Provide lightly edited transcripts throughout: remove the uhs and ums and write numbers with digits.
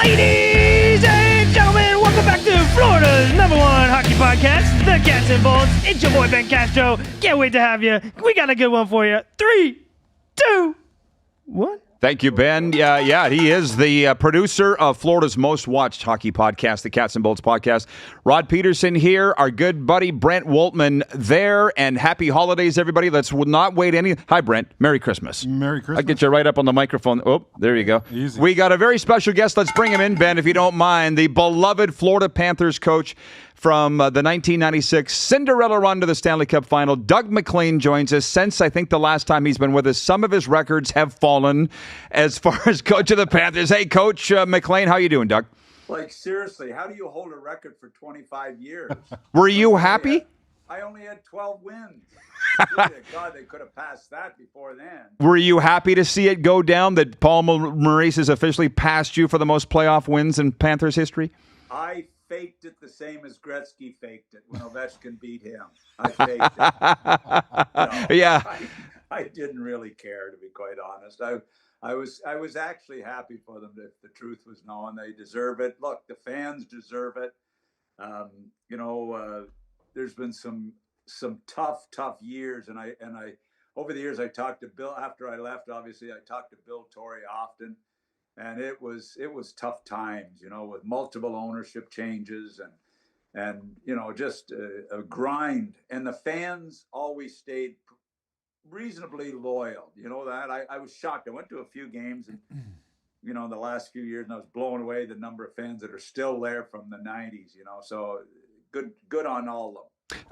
Ladies and gentlemen, welcome back to Florida's #1 hockey podcast, The Cats and Bolts. It's your boy Ben Castro. Can't wait to have you. We got a good one for you. 3, 2, 1. Thank you, Ben. Yeah, he is the producer of Florida's most watched hockey podcast, the Cats and Bolts podcast. Rod Peterson here, our good buddy Brent Woltman there, and happy holidays, everybody. Let's not wait any. Hi, Brent. Merry Christmas. Merry Christmas. I'll get you right up on the microphone. Oh, there you go. Easy. We got a very special guest. Let's bring him in, Ben, if you don't mind. The beloved Florida Panthers coach from the 1996 Cinderella run to the Stanley Cup final. Doug Maclean joins us. Since I think the last time he's been with us, some of his records have fallen as far as coach of the Panthers. Hey, Coach Maclean, how you doing, Doug? Like, seriously, how do you hold a record for 25 years? Were you happy? I only had 12 wins. God, they could have passed that before then. Were you happy to see it go down, that Paul Maurice has officially passed you for the most playoff wins in Panthers history? I faked it the same as Gretzky faked it when Ovechkin beat him. I faked it. Yeah. I didn't really care, to be quite honest. I was actually happy for them if the truth was known. They deserve it. Look, the fans deserve it. There's been some tough years, and I over the years I talked to Bill after I left. Obviously, I talked to Bill Torrey often. And it was tough times, with multiple ownership changes and just a grind. And the fans always stayed reasonably loyal. You know that? I was shocked. I went to a few games and, in the last few years, and I was blown away the number of fans that are still there from the 90s, So good on all of them.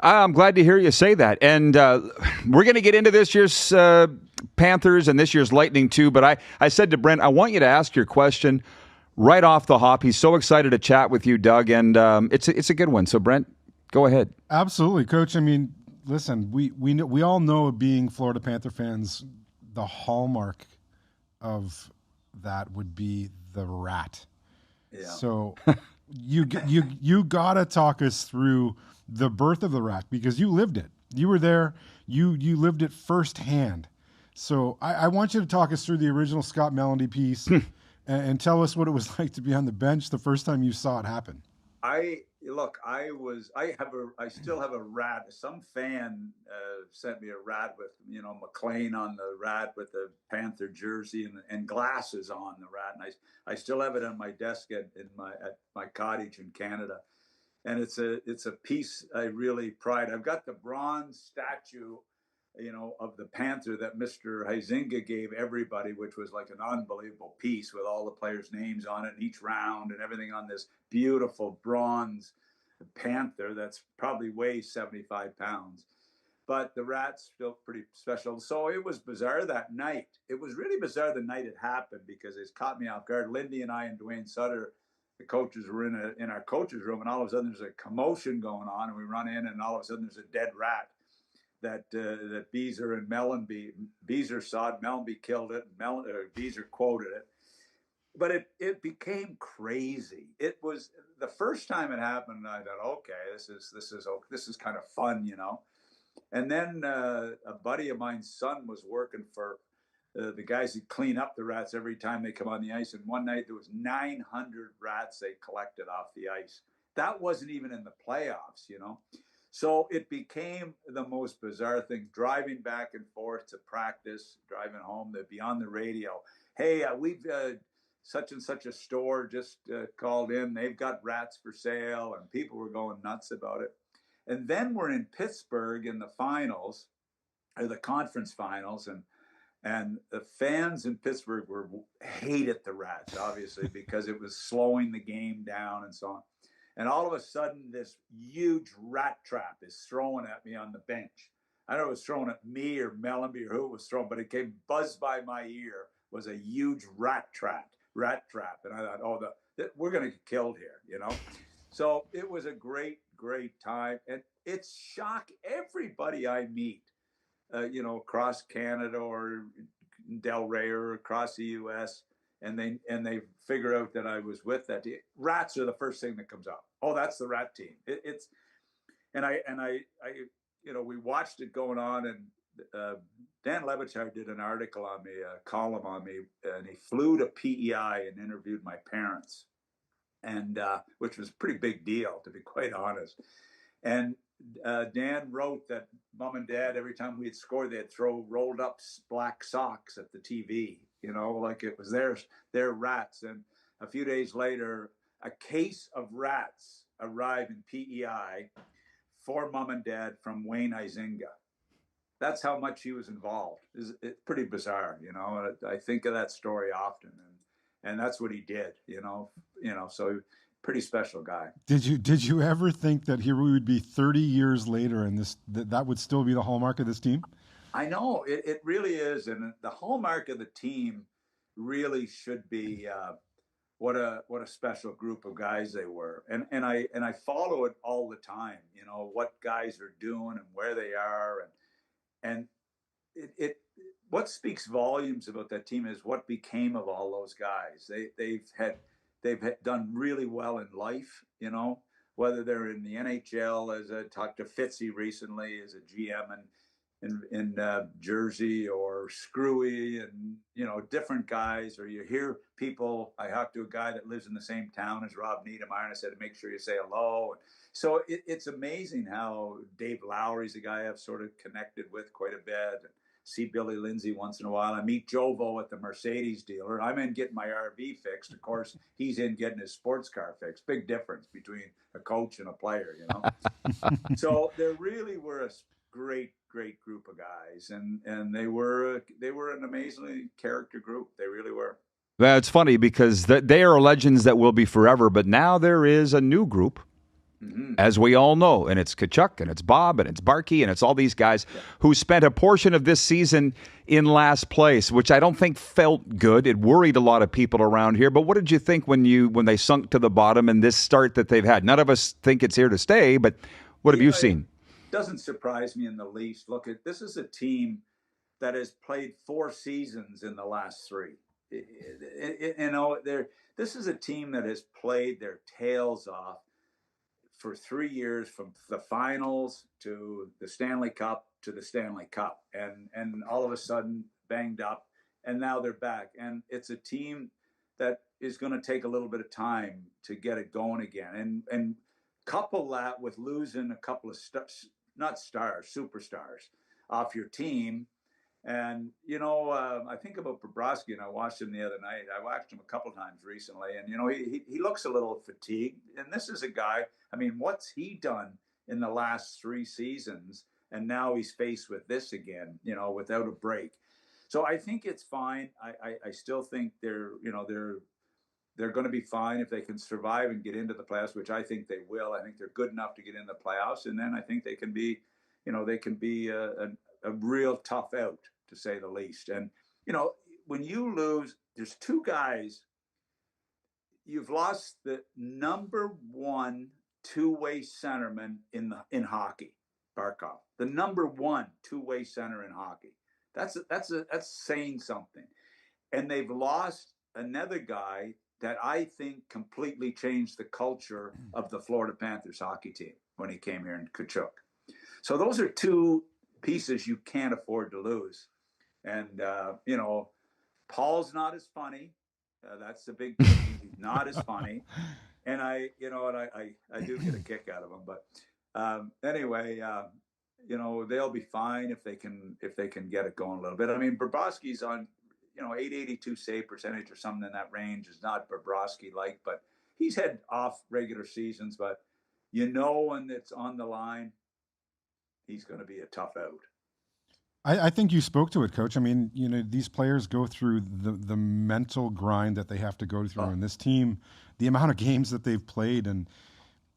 I'm glad to hear you say that. And we're going to get into this year's Panthers and this year's Lightning too. But I said to Brent, I want you to ask your question right off the hop. He's so excited to chat with you, Doug, and it's a good one. So Brent, go ahead. Absolutely, Coach. I mean, listen, we all know, being Florida Panther fans, the hallmark of that would be the rat. Yeah. So you gotta talk us through the birth of the rat, because you lived it. You were there. You lived it firsthand. So I want you to talk us through the original Scott Melody piece and tell us what it was like to be on the bench the first time you saw it happen. I still have a rat. Some fan sent me a rat with, Maclean on the rat with the Panther jersey and glasses on the rat. And I still have it on my desk at my cottage in Canada. And it's a piece I really pride. I've got the bronze statue, of the Panther that Mr. Huizinga gave everybody, which was like an unbelievable piece with all the players' names on it in each round and everything on this beautiful bronze Panther that's probably weighs 75 pounds. But the rat's still pretty special. So it was bizarre that night. It was really bizarre the night it happened, because it's caught me off guard. Lindy and I and Dwayne Sutter, the coaches, were in our coaches' room, and all of a sudden there's a commotion going on, and we run in, and all of a sudden there's a dead rat that Beezer and Mellenby. Beezer saw it, Mellenby killed it, Beezer quoted it. But it became crazy. It was the first time it happened. I thought, okay, this is kind of fun, And then a buddy of mine's son was working for the guys who clean up the rats every time they come on the ice. And one night there was 900 rats they collected off the ice. That wasn't even in the playoffs, So it became the most bizarre thing. Driving back and forth to practice, driving home, they'd be on the radio. Hey, we've such and such a store just called in. They've got rats for sale, and people were going nuts about it. And then we're in Pittsburgh in the finals, or the conference finals, and the fans in Pittsburgh hated the rats, obviously, because it was slowing the game down and so on. And all of a sudden, this huge rat trap is thrown at me on the bench. I don't know if it was thrown at me or Mellenby or who it was thrown, but it came buzzed by my ear, was a huge rat trap. And I thought, we're going to get killed here, So it was a great time. And it shocked everybody I meet, across Canada or Delray or across the U.S., and they figure out that I was with that team. Rats are the first thing that comes up. Oh, that's the rat team. We watched it going on, and Dan Levichar did an article on me, a column on me, and he flew to PEI and interviewed my parents. and which was a pretty big deal, to be quite honest. And Dan wrote that Mom and Dad, every time we'd score, they'd throw rolled up black socks at the TV, like it was their rats. And a few days later, a case of rats arrived in PEI for Mom and Dad from Wayne Huizenga. That's how much he was involved. It's pretty bizarre, I think of that story often, and that's what he did, so pretty special guy. Did you ever think that here we would be 30 years later and that would still be the hallmark of this team? I know it really is, and the hallmark of the team really should be what a special group of guys they were, and I follow it all the time. What guys are doing and where they are, and it what speaks volumes about that team is what became of all those guys. They've done really well in life, whether they're in the NHL, as I talked to Fitzy recently as a GM in Jersey, or Screwy, and different guys, or you hear people. I talked to a guy that lives in the same town as Rob Niedermeyer, and I said, make sure you say hello. So it's amazing how Dave Lowry's a guy I've sort of connected with quite a bit. See Billy Lindsay once in a while. I meet Jovo at the Mercedes dealer. I'm in getting my RV fixed. Of course, he's in getting his sports car fixed. Big difference between a coach and a player, So there really were a great group of guys, and they were an amazingly character group. They really were. That's funny because they are legends that will be forever, but now there is a new group, as we all know, and it's Tkachuk, and it's Bob, and it's Barkey, and it's all these guys who spent a portion of this season in last place, which I don't think felt good. It worried a lot of people around here. But what did you think when they sunk to the bottom and this start that they've had? None of us think it's here to stay, but what have you seen? It doesn't surprise me in the least. Look, this is a team that has played 4 seasons in the last 3. This is a team that has played their tails off for 3 years, from the finals to the Stanley Cup to the Stanley Cup, and all of a sudden banged up, and now they're back. And it's a team that is going to take a little bit of time to get it going again, and couple that with losing a couple of superstars off your team. And, I think about Bobrovsky, and I watched him the other night. I watched him a couple times recently, and, he looks a little fatigued. And this is a guy, what's he done in the last 3 seasons? And now he's faced with this again, without a break. So I think it's fine. I still think they're going to be fine if they can survive and get into the playoffs, which I think they will. I think they're good enough to get in the playoffs. And then I think they can be a real tough out, to say the least. And, when you lose, there's 2 guys. You've lost the number 1 two-way centerman in hockey, Barkov, the number 1 two-way center in hockey. That's saying something. And they've lost another guy that I think completely changed the culture of the Florida Panthers hockey team when he came here, in Tkachuk. So those are 2 pieces you can't afford to lose. And, Paul's not as funny. That's the big thing. He's not as funny. And I do get a kick out of him. But anyway, they'll be fine if they can get it going a little bit. Bobrovsky's on, 882 save percentage or something in that range is not Bobrovsky-like, but he's had off regular seasons. But when it's on the line, he's going to be a tough out. I think you spoke to it, Coach. These players go through the mental grind that they have to go through. And this team, the amount of games that they've played, and,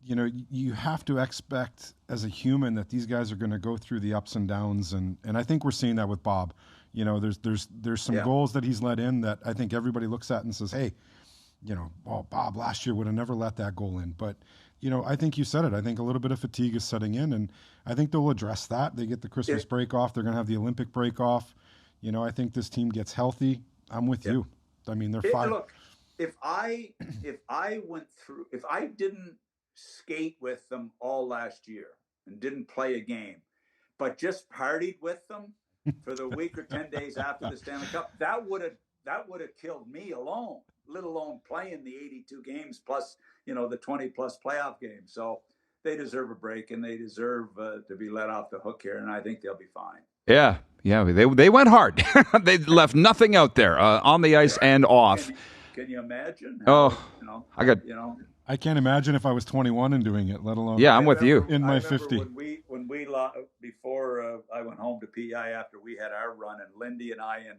you have to expect as a human that these guys are going to go through the ups and downs. And I think we're seeing that with Bob. There's some goals that he's let in that I think everybody looks at and says, hey, Bob last year would have never let that goal in. But, I think you said it. I think a little bit of fatigue is setting in, and I think they'll address that. They get the Christmas break off. They're going to have the Olympic break off. I think this team gets healthy. I'm with you. They're fine. Look, if I didn't skate with them all last year and didn't play a game, but just partied with them for the week or 10 days after the Stanley Cup, that would that would have killed me alone, let alone playing the 82 games plus, the 20 plus playoff games. So they deserve a break, and they deserve to be let off the hook here, and I think they'll be fine. Yeah, they went hard. They left nothing out there on the ice and off. Can you imagine? I can't imagine if I was 21 and doing it, let alone. Yeah, I'm with you. In my 50. When we before I went home to PEI after we had our run, and Lindy and I and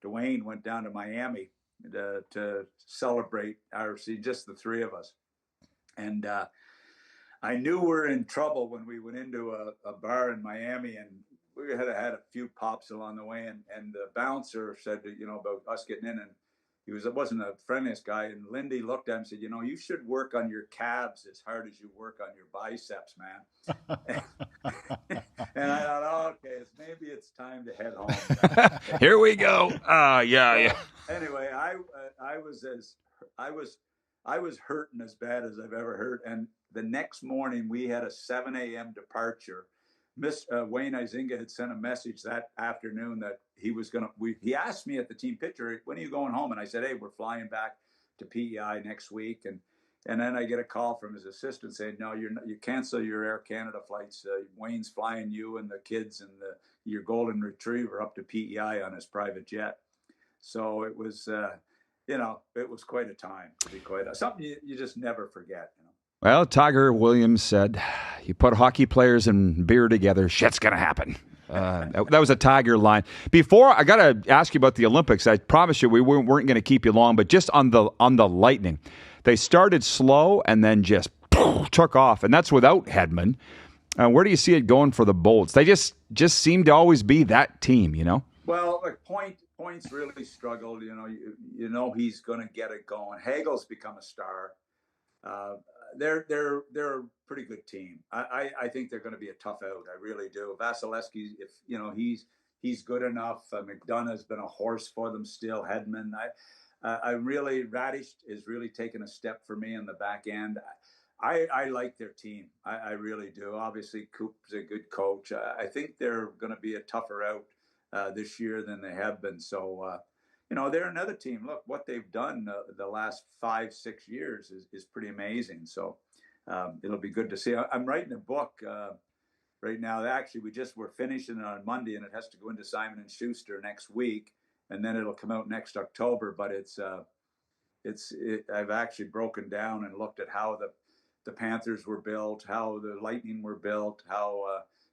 Dwayne went down to Miami to celebrate our season, just the three of us. And I knew we were in trouble when we went into a bar in Miami, and we had a few pops along the way, and the bouncer said, about us getting in, and it wasn't the friendliest guy. And Lindy looked at him and said, you should work on your calves as hard as you work on your biceps, man. And I thought, okay, maybe it's time to head home. Here we go. Yeah. Anyway, I was hurting as bad as I've ever hurt. And the next morning we had a 7 a.m. departure. Wayne Izinga had sent a message that afternoon that he was going to, he asked me at the team picture, when are you going home? And I said, hey, we're flying back to PEI next week. And then I get a call from his assistant saying, no, you cancel your Air Canada flights. Wayne's flying you and the kids and your golden retriever up to PEI on his private jet. So it was, it was quite a time, to be something you just never forget. Well, Tiger Williams said, you put hockey players and beer together, shit's going to happen. That was a Tiger line. Before, I got to ask you about the Olympics. I promise you we weren't going to keep you long, but just on the Lightning. They started slow and then just took off, and that's without Hedman. Where do you see it going for the Bolts? They just seem to always be that team, Well, Points really struggled. He's going to get it going. Hagel's become a star. They're a pretty good team. I think they're going to be a tough out. I really do. Vasilevsky, if he's good enough. McDonough's been a horse for them still. Hedman, Radish is really taking a step for me in the back end. I like their team. I really do. Obviously, Coop's a good coach. I think they're going to be a tougher out this year than they have been. So. They're another team. Look, what they've done the last 5-6 years is pretty amazing. So it'll be good to see. I'm writing a book right now. Actually, we're finishing it on Monday, and it has to go into Simon & Schuster next week, and then it'll come out next October. But I've actually broken down and looked at how the Panthers were built, how the Lightning were built, how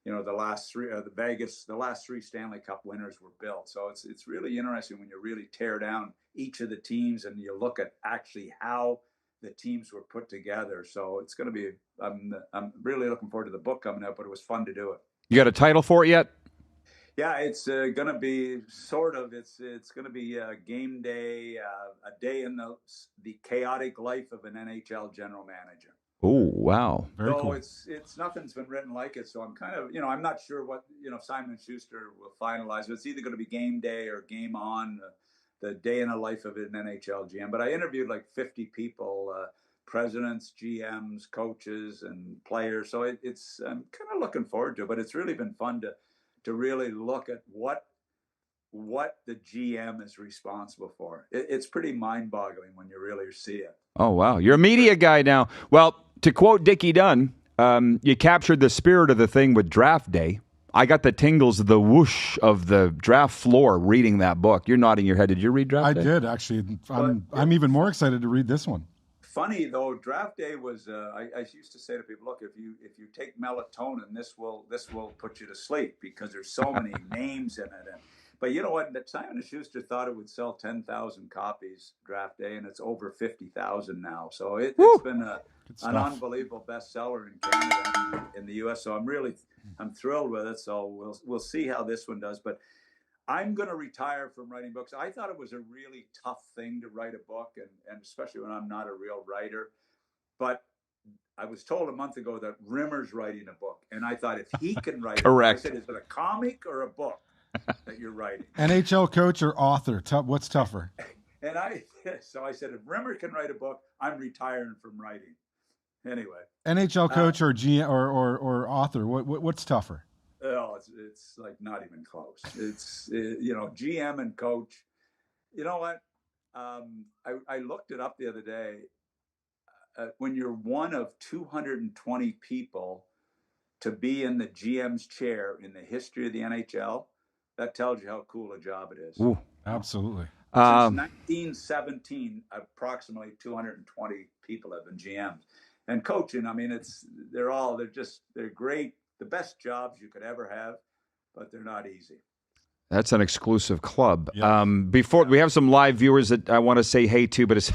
the last three Stanley Cup winners were built. So it's really interesting when you really tear down each of the teams and you look at actually how the teams were put together. So it's going to be, I'm really looking forward to the book coming out, but it was fun to do it. You got a title for it yet? Yeah, it's going to be sort of, it's going to be a game day, a day in the chaotic life of an NHL general manager. Oh, wow. Very cool. It's nothing's been written like it. So I'm kind of, I'm not sure what, Simon & Schuster will finalize. It's either going to be game day or game on, the day in the life of an NHL GM. But I interviewed like 50 people, presidents, GMs, coaches, and players. So I'm kind of looking forward to it. But it's really been fun to really look at what the GM is responsible for. It's pretty mind-boggling when you really see it. Oh, wow. You're a media guy now. Well, to quote Dickie Dunn, you captured the spirit of the thing with Draft Day. I got the tingles, the whoosh of the draft floor reading that book. You're nodding your head. Did you read Draft Day? I did, actually. I'm even more excited to read this one. Funny, though, Draft Day was, I used to say to people, look, if you take melatonin, this will put you to sleep because there's so many names in it. But you know what? Simon & Schuster thought it would sell 10,000 copies Draft Day, and it's over 50,000 now. So it's been an unbelievable bestseller in Canada and in the U.S. So I'm thrilled with it. So we'll see how this one does. But I'm going to retire from writing books. I thought it was a really tough thing to write a book, and especially when I'm not a real writer. But I was told a month ago that Rimmer's writing a book, and I thought if he can write Correct. I said, is it a comic or a book that you're writing? NHL coach or author? What's tougher? And I said, if Rimmer can write a book, I'm retiring from writing. Anyway, NHL coach or GM or author? What's tougher? Oh, it's like not even close. It's GM and coach. You know what? I looked it up the other day. When you're one of 220 people to be in the GM's chair in the history of the NHL, that tells you how cool a job it is. Ooh. Absolutely. Since 1917, approximately 220 people have been GMs. And coaching, I mean, they're great, the best jobs you could ever have, but they're not easy. That's an exclusive club. Yeah. Before we have some live viewers that I want to say hey to, but it's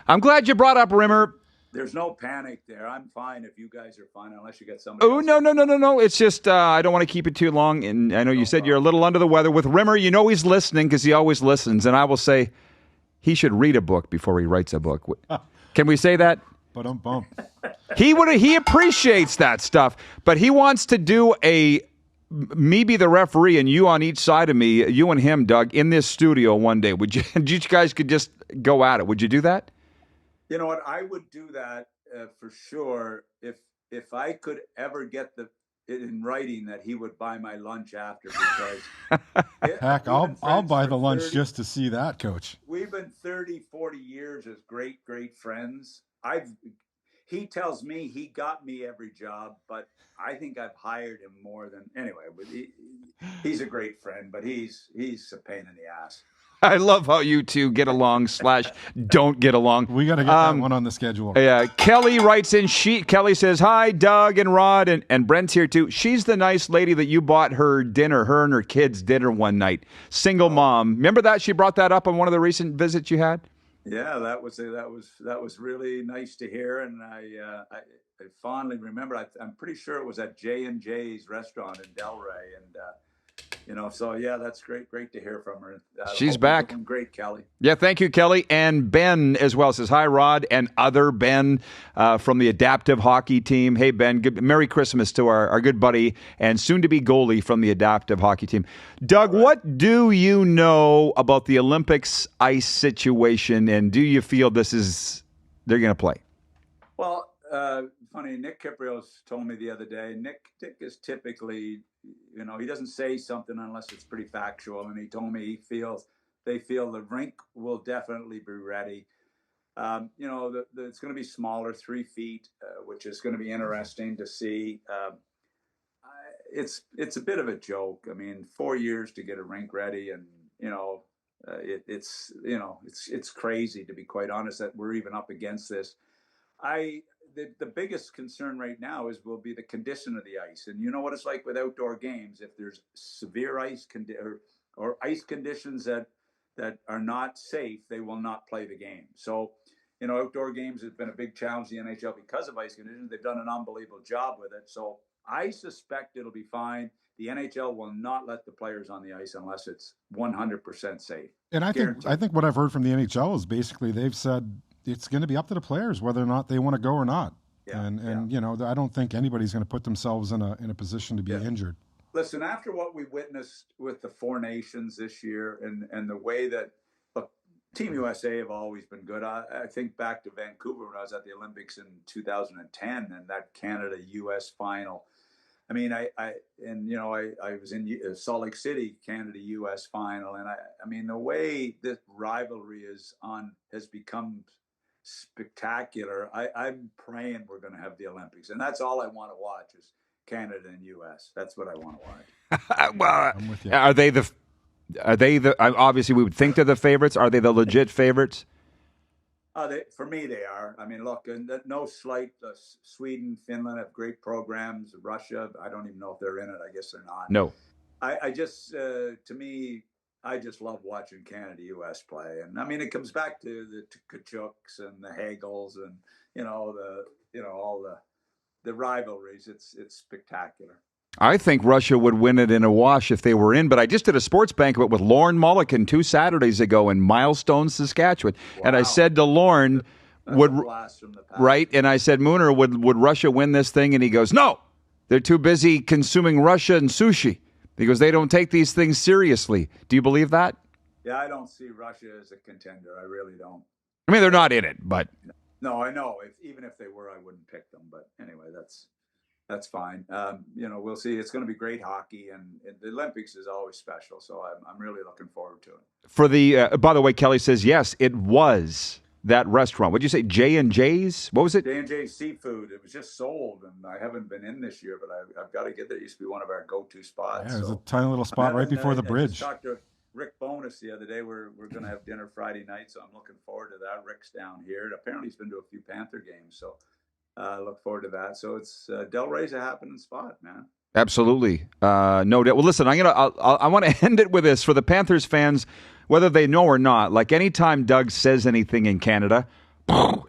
I'm glad you brought up Rimmer. There's no panic there. I'm fine if you guys are fine, unless you get somebody Oh, else. no. It's just I don't want to keep it too long. And I know you said you're a little under the weather. With Rimmer, you know he's listening because he always listens. And I will say he should read a book before he writes a book. Can we say that? Bump. He appreciates that stuff, but he wants to do me be the referee and you on each side of me, you and him, Doug, in this studio one day. Would you? You guys could just go at it. Would you do that? You know what? I would do that for sure if I could ever get it in writing that he would buy my lunch after, because Heck, I'll buy the lunch just to see that, Coach. We've been 30, 40 years as great friends. He tells me he got me every job, but I think I've hired him more than anyway. He's a great friend, but he's a pain in the ass. I love how you two get along / don't get along. We got to get that one on the schedule. Yeah, Kelly writes in. Kelly says, hi, Doug and Rod, and Brent's here too. She's the nice lady that you bought her dinner, her and her kids dinner one night. Single mom. Remember that? She brought that up on one of the recent visits you had? Yeah, that was really nice to hear, and I fondly remember. I'm pretty sure it was at J&J's restaurant in Delray, and so yeah, that's great to hear from her. She's back. Great, Kelly. Yeah, thank you, Kelly. And Ben as well says, hi, Rod, and other Ben from the adaptive hockey team. Hey, Ben, Merry Christmas to our good buddy and soon-to-be goalie from the adaptive hockey team. Doug, what do you know about the Olympics ice situation, and do you feel they're going to play? Well, funny, Nick Kiprios told me the other day, Nick is typically, he doesn't say something unless it's pretty factual. And he told me they feel the rink will definitely be ready. It's going to be smaller, 3 feet, which is going to be interesting to see. It's a bit of a joke. I mean, 4 years to get a rink ready, and it's crazy, to be quite honest, that we're even up against this. The biggest concern right now will be the condition of the ice. And you know what it's like with outdoor games. If there's severe ice or ice conditions that are not safe, they will not play the game. So, outdoor games has been a big challenge in the NHL because of ice conditions. They've done an unbelievable job with it. So I suspect it'll be fine. The NHL will not let the players on the ice unless it's 100% safe. And I think what I've heard from the NHL is basically they've said it's going to be up to the players whether or not they want to go or not. Yeah, and I don't think anybody's going to put themselves in a position to be injured. Listen, after what we witnessed with the Four Nations this year and the way that Team USA have always been good. I think back to Vancouver when I was at the Olympics in 2010 and that Canada-US final. I mean, I was in Salt Lake City, Canada-US final, and I mean the way this rivalry has become spectacular. I'm praying we're going to have the Olympics, and that's all I want to watch is Canada and US. That's what I want to watch. Well, I'm with you. Are they the? Obviously, we would think they're the favorites. Are they the legit favorites? For me, they are. I mean, look, and no slight. Sweden, Finland have great programs. Russia, I don't even know if they're in it. I guess they're not. No. I just, to me, I just love watching Canada-US play, and I mean, it comes back to the Tkachuks and the Hagels, and all the rivalries. It's spectacular. I think Russia would win it in a wash if they were in, but I just did a sports banquet with Lorne Mulliken 2 Saturdays ago in Milestone, Saskatchewan. Wow. And I said to Lorne, right? And I said, Mooner, would Russia win this thing? And he goes, no, they're too busy consuming Russia and sushi. He goes, they don't take these things seriously. Do you believe that? Yeah, I don't see Russia as a contender. I really don't. I mean, they're not in it, but. No, I know. Even if they were, I wouldn't pick them. But anyway, that's. that's fine. We'll see. It's going to be great hockey, and the Olympics is always special. So I'm really looking forward to it. For the, by the way, Kelly says, yes, it was that restaurant. What'd you say? J&J's? What was it? J&J Seafood. It was just sold, and I haven't been in this year, but I've got to get there. It used to be one of our go-to spots. Yeah, it was a tiny little spot right before the bridge. I talked to Rick Bonus the other day. We're going to have dinner Friday night, so I'm looking forward to that. Rick's down here, and apparently he's been to a few Panther games, so I look forward to that. So it's Delray's a happening spot, man. Absolutely, no doubt. Well, listen, I want to end it with this for the Panthers fans, whether they know or not. Like anytime Doug says anything in Canada,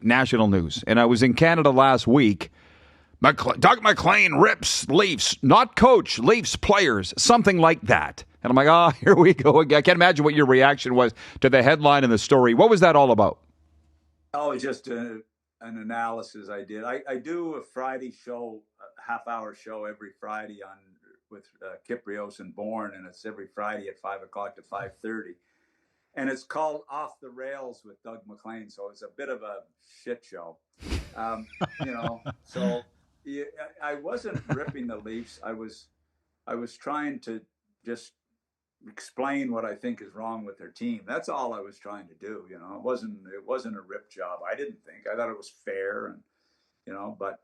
national news. And I was in Canada last week. Doug Maclean rips Leafs, not coach, Leafs players, something like that. And I'm like, oh, here we go again. I can't imagine what your reaction was to the headline and the story. What was that all about? Oh, just an analysis I did. I do a Friday show, a half-hour show every Friday with Kyprios and Bourne, and it's every Friday at 5 o'clock to 5:30. And it's called Off the Rails with Doug Maclean, so it's a bit of a shit show. So I wasn't ripping the Leafs. I was trying to just explain what I think is wrong with their team. That's all I was trying to do. It wasn't a rip job. I didn't think. I thought it was fair, and but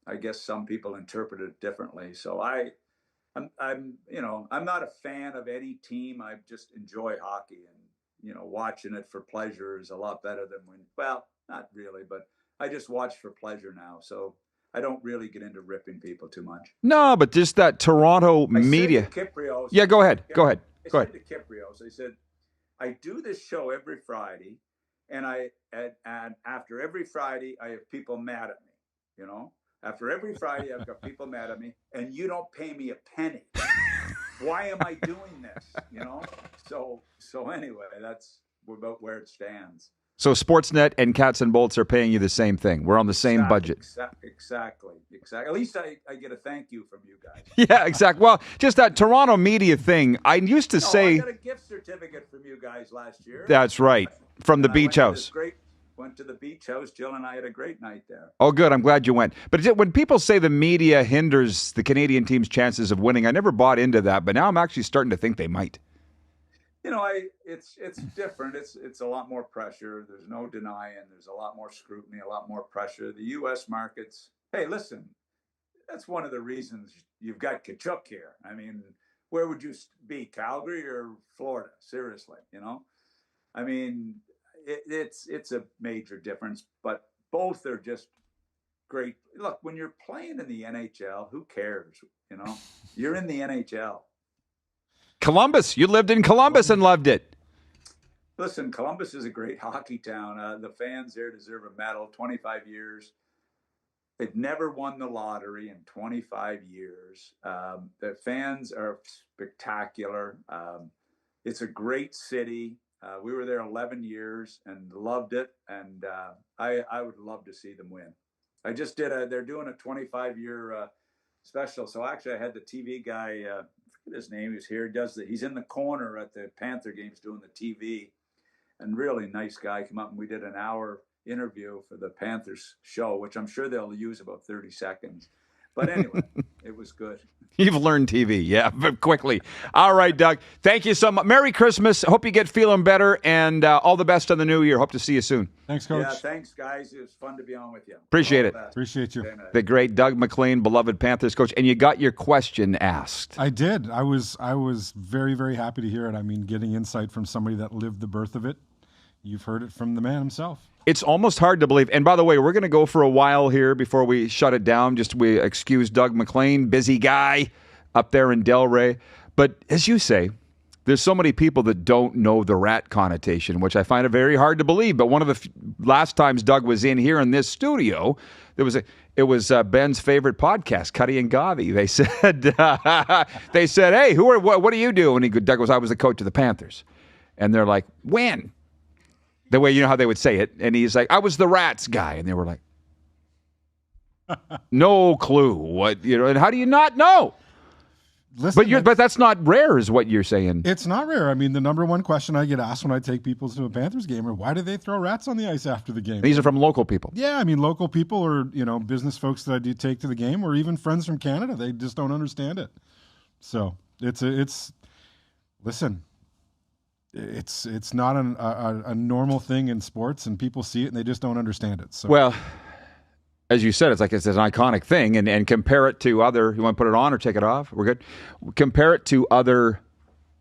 I guess some people interpret it differently. So I'm not a fan of any team. I just enjoy hockey, and watching it for pleasure is a lot better than well, not really, but I just watch for pleasure now. So I don't really get into ripping people too much. No, but just that Toronto media. Kyprios, yeah, go ahead. Go ahead. I said to Kyprios, I said, I do this show every Friday, and and after every Friday, I have people mad at me. After every Friday, I've got people mad at me, and you don't pay me a penny. Why am I doing this? So anyway, that's about where it stands. So Sportsnet and Cats and Bolts are paying you the same thing. We're on the same budget. Exactly. At least I get a thank you from you guys. Yeah, exactly. Well, just that Toronto media thing. I used to say. I got a gift certificate from you guys last year. That's right. From the beach house. Went to the beach house. Jill and I had a great night there. Oh, good. I'm glad you went. But when people say the media hinders the Canadian team's chances of winning, I never bought into that. But now I'm actually starting to think they might. It's different. It's a lot more pressure. There's no denying. There's a lot more scrutiny, a lot more pressure. The U.S. markets. Hey, listen, that's one of the reasons you've got Kachuk here. I mean, where would you be, Calgary or Florida? Seriously, I mean, it's a major difference, but both are just great. Look, when you're playing in the NHL, who cares? You're in the NHL. Columbus. You lived in Columbus and loved it. Listen, Columbus is a great hockey town. The fans there deserve a medal. 25 years. They've never won the lottery in 25 years. The fans are spectacular. It's a great city. We were there 11 years and loved it. And I would love to see them win. I just they're doing a 25-year special. So actually I had the TV guy, his name is here, he's in the corner at the Panther games doing the TV, and really nice guy. Come up and we did an hour interview for the Panthers show, which I'm sure they'll use about 30 seconds. But anyway, it was good. You've learned TV, yeah, but quickly. All right, Doug. Thank you so much. Merry Christmas. Hope you get feeling better, and all the best on the new year. Hope to see you soon. Thanks, Coach. Yeah, thanks, guys. It was fun to be on with you. Appreciate it. Appreciate you. The great Doug Maclean, beloved Panthers coach, and you got your question asked. I did. I was very, very happy to hear it. I mean, getting insight from somebody that lived the birth of it. You've heard it from the man himself. It's almost hard to believe. And by the way, we're going to go for a while here before we shut it down. We excuse Doug Maclean, busy guy up there in Delray. But as you say, there's so many people that don't know the rat connotation, which I find it very hard to believe. But one of the last times Doug was in here in this studio, it was Ben's favorite podcast, Cuddy and Gavi. They said, hey, what do you do? And Doug goes, I was the coach of the Panthers. And they're like, when? The way, how they would say it. And he's like, I was the Rats guy. And they were like, no clue what, and how do you not know? listen, But that's not rare, is what you're saying. it's not rare. I mean, the number one question I get asked when I take people to a Panthers game are, why do they throw rats on the ice after the game? These are from local people. Yeah, I mean, local people or, business folks that I do take to the game, or even friends from Canada, they just don't understand it. So it's not a normal thing in sports, and people see it and they just don't understand it. So Well, as you said, it's an iconic thing, and compare it to other. You want to put it on or take it off? We're good. Compare it to other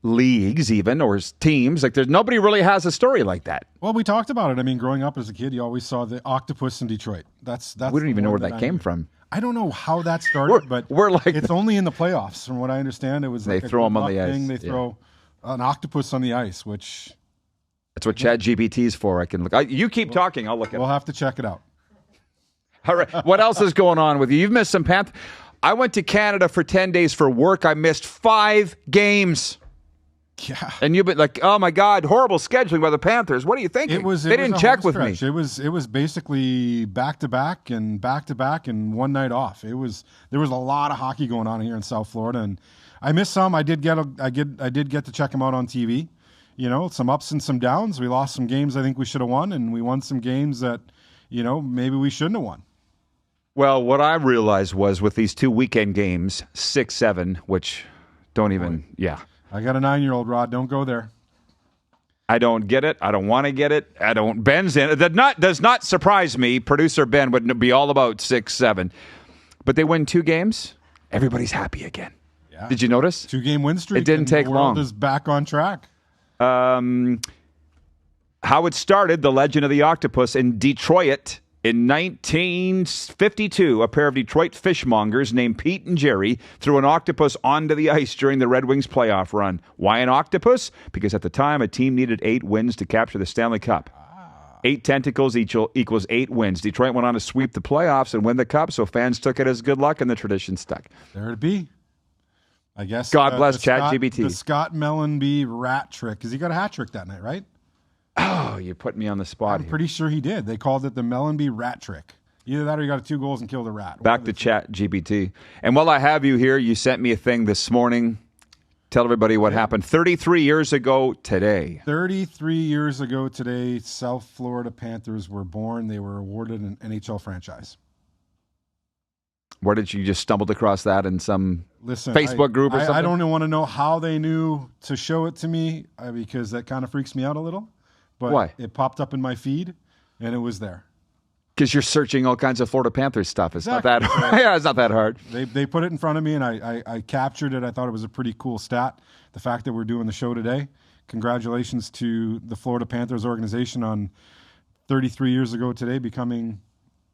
leagues, even or teams. Like there's nobody really has a story like that. Well, we talked about it. I mean, growing up as a kid, you always saw the octopus in Detroit. That's We don't even know where the that one came I knew. from. I don't know how that started, but we're like it's only in the playoffs, from what I understand. It was They like a throw 'em good on the luck ice, thing. They yeah. throw an octopus on the ice, which That's what ChatGPT is for. I can look. You keep talking. I'll look at we'll it. have to check it out. All right. What else is going on with you? You've missed some Panthers. I went to Canada for 10 days for work. I missed 5 games. Yeah. And you've been like, oh my God, horrible scheduling by the Panthers. What are you thinking? They didn't check with me. It was basically back to back and one night off. There was a lot of hockey going on here in South Florida, and I missed some. I did get to check them out on TV. Some ups and some downs. We lost some games I think we should have won, and we won some games that maybe we shouldn't have won. Well, what I realized was with these 2 weekend games, 6-7, which don't even, yeah. I got a 9-year-old, Rod. Don't go there. I don't get it. I don't want to get it. Ben's in it. That does not surprise me. Producer Ben would be all about 6-7. But they win 2 games. Everybody's happy again. Yeah. Did you notice? 2-game win streak. It didn't and take the world long. is back on track. How it started, the legend of the octopus in Detroit in 1952. A pair of Detroit fishmongers named Pete and Jerry threw an octopus onto the ice during the Red Wings playoff run. Why an octopus? Because at the time, a team needed 8 wins to capture the Stanley Cup. 8 tentacles equals 8 wins. Detroit went on to sweep the playoffs and win the Cup, so fans took it as good luck, and the tradition stuck. There it be. I guess. God bless the ChatGPT. The Scott Mellenby rat trick, because he got a hat trick that night, right? Oh, you put me on the spot I'm here. pretty sure he did. They called it the Mellenby rat trick. Either that or he got 2 goals and killed a rat. Back to ChatGPT. And while I have you here, you sent me a thing this morning. Tell everybody what happened 33 years ago today. 33 years ago today, South Florida Panthers were born. They were awarded an NHL franchise. Where did you just stumbled across that in some Listen, Facebook group or something? I don't want to know how they knew to show it to me because that kind of freaks me out a little. But Why? It popped up in my feed, and it was there. Because you're searching all kinds of Florida Panthers stuff. It's Exactly. not that hard. Yeah, it's not that hard. They put it in front of me, and I captured it. I thought it was a pretty cool stat. The fact that we're doing the show today. Congratulations to the Florida Panthers organization on 33 years ago today becoming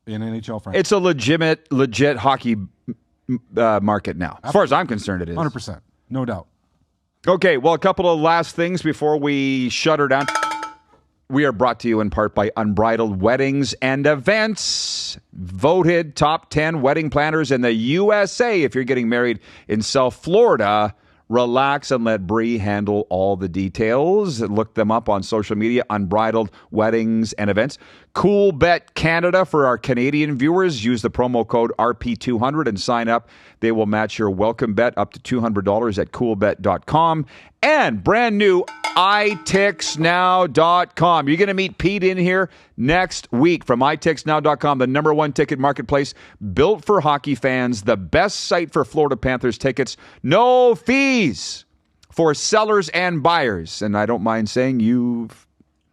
an NHL franchise. It's a legit hockey market now. As far as I'm concerned, it is. 100%. No doubt. Okay, well, a couple of last things before we shut her down. We are brought to you in part by Unbridled Weddings and Events. Voted top 10 wedding planners in the USA. If you're getting married in South Florida, relax and let Bree handle all the details. Look them up on social media, Unbridled Weddings and Events. Cool Bet Canada for our Canadian viewers. Use the promo code RP200 and sign up. They will match your welcome bet up to $200 at coolbet.com. And brand new itixnow.com. You're going to meet Pete in here next week from itixnow.com, the #1 ticket marketplace built for hockey fans, the best site for Florida Panthers tickets. No fees for sellers and buyers. And I don't mind saying you're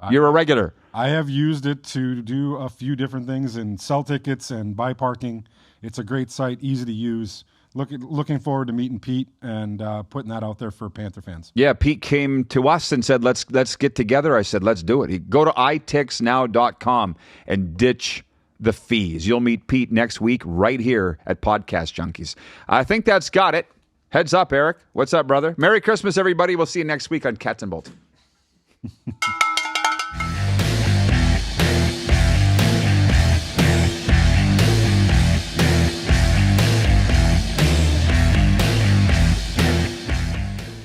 a regular. I have used it to do a few different things and sell tickets and buy parking. It's a great site, easy to use. Looking forward to meeting Pete and putting that out there for Panther fans. Yeah, Pete came to us and said, let's get together. I said, let's do it. Go to itixnow.com and ditch the fees. You'll meet Pete next week right here at Podcast Junkies. I think that's got it. Heads up, Eric. What's up, brother? Merry Christmas, everybody. We'll see you next week on Cats and Bolts.